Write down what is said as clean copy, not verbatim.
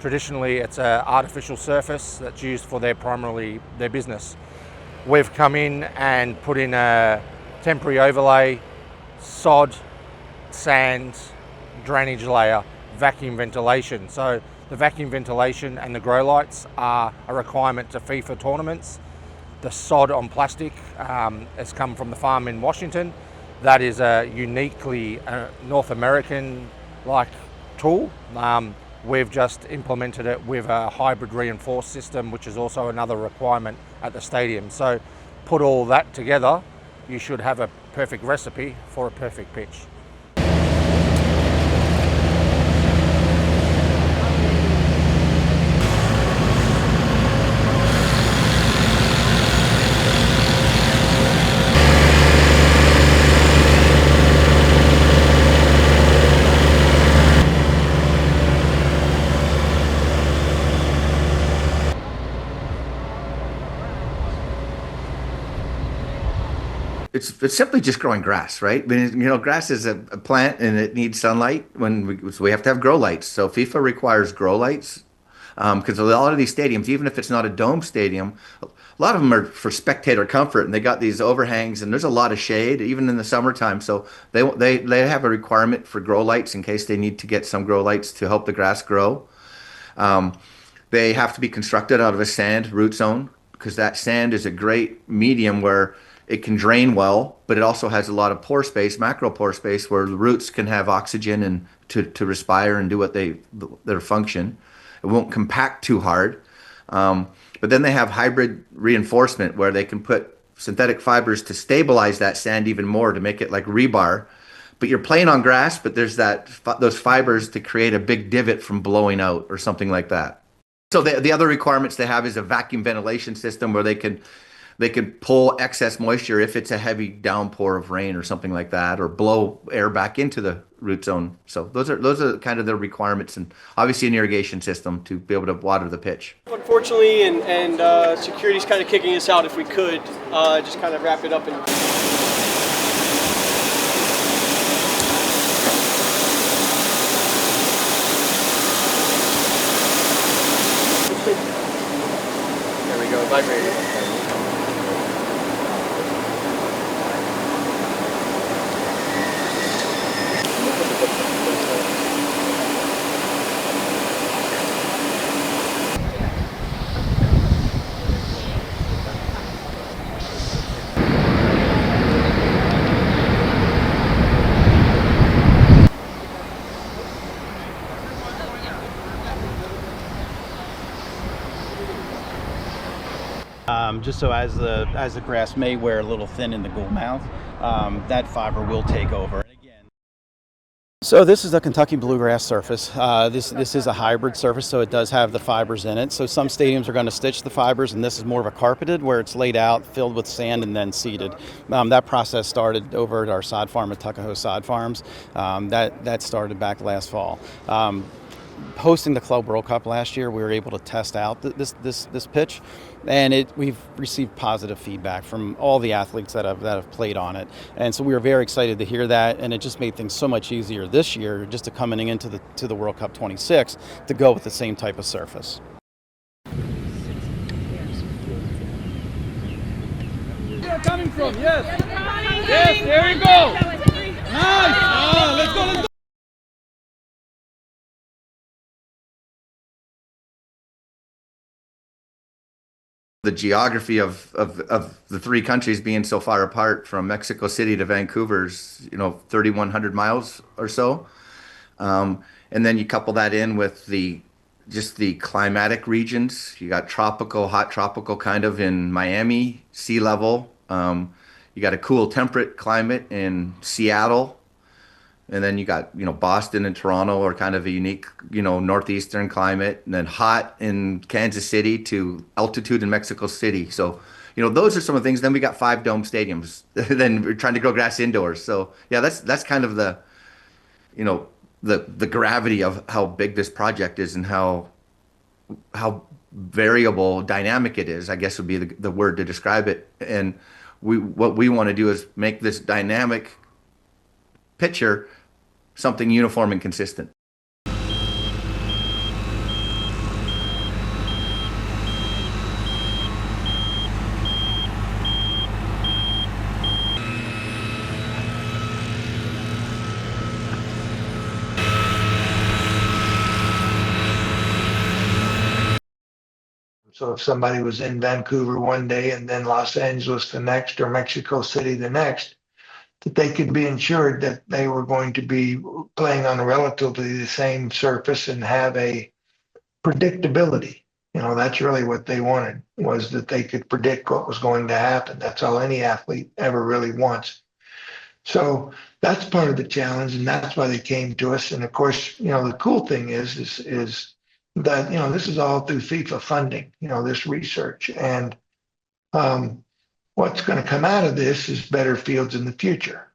Traditionally, it's an artificial surface that's used for primarily their business. We've come in and put in a temporary overlay, sod, sand, drainage layer, vacuum ventilation. So the vacuum ventilation and the grow lights are a requirement to FIFA tournaments. The sod on plastic has come from the farm in Washington. That is a uniquely North American-like tool. We've just implemented it with a hybrid reinforced system, which is also another requirement at the stadium. So put all that together, you should have a perfect recipe for a perfect pitch. It's simply just growing grass, right? I mean, grass is a plant and it needs sunlight. So we have to have grow lights. So FIFA requires grow lights because a lot of these stadiums, even if it's not a dome stadium, a lot of them are for spectator comfort, and they got these overhangs, and there's a lot of shade even in the summertime. So they have a requirement for grow lights in case they need to get some grow lights to help the grass grow. They have to be constructed out of a sand root zone because that sand is a great medium where it can drain well, but it also has a lot of pore space, macro pore space, where the roots can have oxygen and to respire and do what their function. It won't compact too hard. But then they have hybrid reinforcement where they can put synthetic fibers to stabilize that sand even more to make it like rebar. But you're playing on grass, but there's those fibers to create a big divot from blowing out or something like that. So the other requirements they have is a vacuum ventilation system where they can pull excess moisture if it's a heavy downpour of rain or something like that, or blow air back into the root zone. So those are kind of the requirements, and obviously an irrigation system to be able to water the pitch. Unfortunately, and security's kind of kicking us out. If we could just kind of wrap it up and. There we go, vibrating. Just so as the grass may wear a little thin in the goal mouth, that fiber will take over. So this is a Kentucky bluegrass surface. This is a hybrid surface, so it does have the fibers in it. So some stadiums are going to stitch the fibers, and this is more of a carpeted where it's laid out, filled with sand, and then seeded. That process started over at our sod farm at Tuckahoe Sod Farms. That started back last fall. Hosting the Club World Cup last year, we were able to test out this pitch, and we've received positive feedback from all the athletes that have played on it, and so we were very excited to hear that, and it just made things so much easier this year, just coming into the World Cup 26 to go with the same type of surface. You're coming from, yes, there we go, nice, let's go. The geography of the three countries being so far apart, from Mexico City to Vancouver's 3,100 miles or so, and then you couple that in with the climatic regions. You got hot tropical kind of in Miami, sea level. You got a cool temperate climate in Seattle. And then you got, Boston and Toronto are kind of a unique, northeastern climate, and then hot in Kansas City to altitude in Mexico City. So, those are some of the things. Then we got 5 dome stadiums. Then we're trying to grow grass indoors. So yeah, that's kind of the gravity of how big this project is and how variable, dynamic it is, I guess would be the word to describe it. And what we want to do is make this dynamic picture something uniform and consistent. So if somebody was in Vancouver one day and then Los Angeles the next or Mexico City the next, that they could be ensured that they were going to be playing on a relatively the same surface and have a predictability. That's really what they wanted, was that they could predict what was going to happen. That's all any athlete ever really wants. So that's part of the challenge, and that's why they came to us. And of course, the cool thing is that this is all through FIFA funding. This research, and what's going to come out of this is better fields in the future.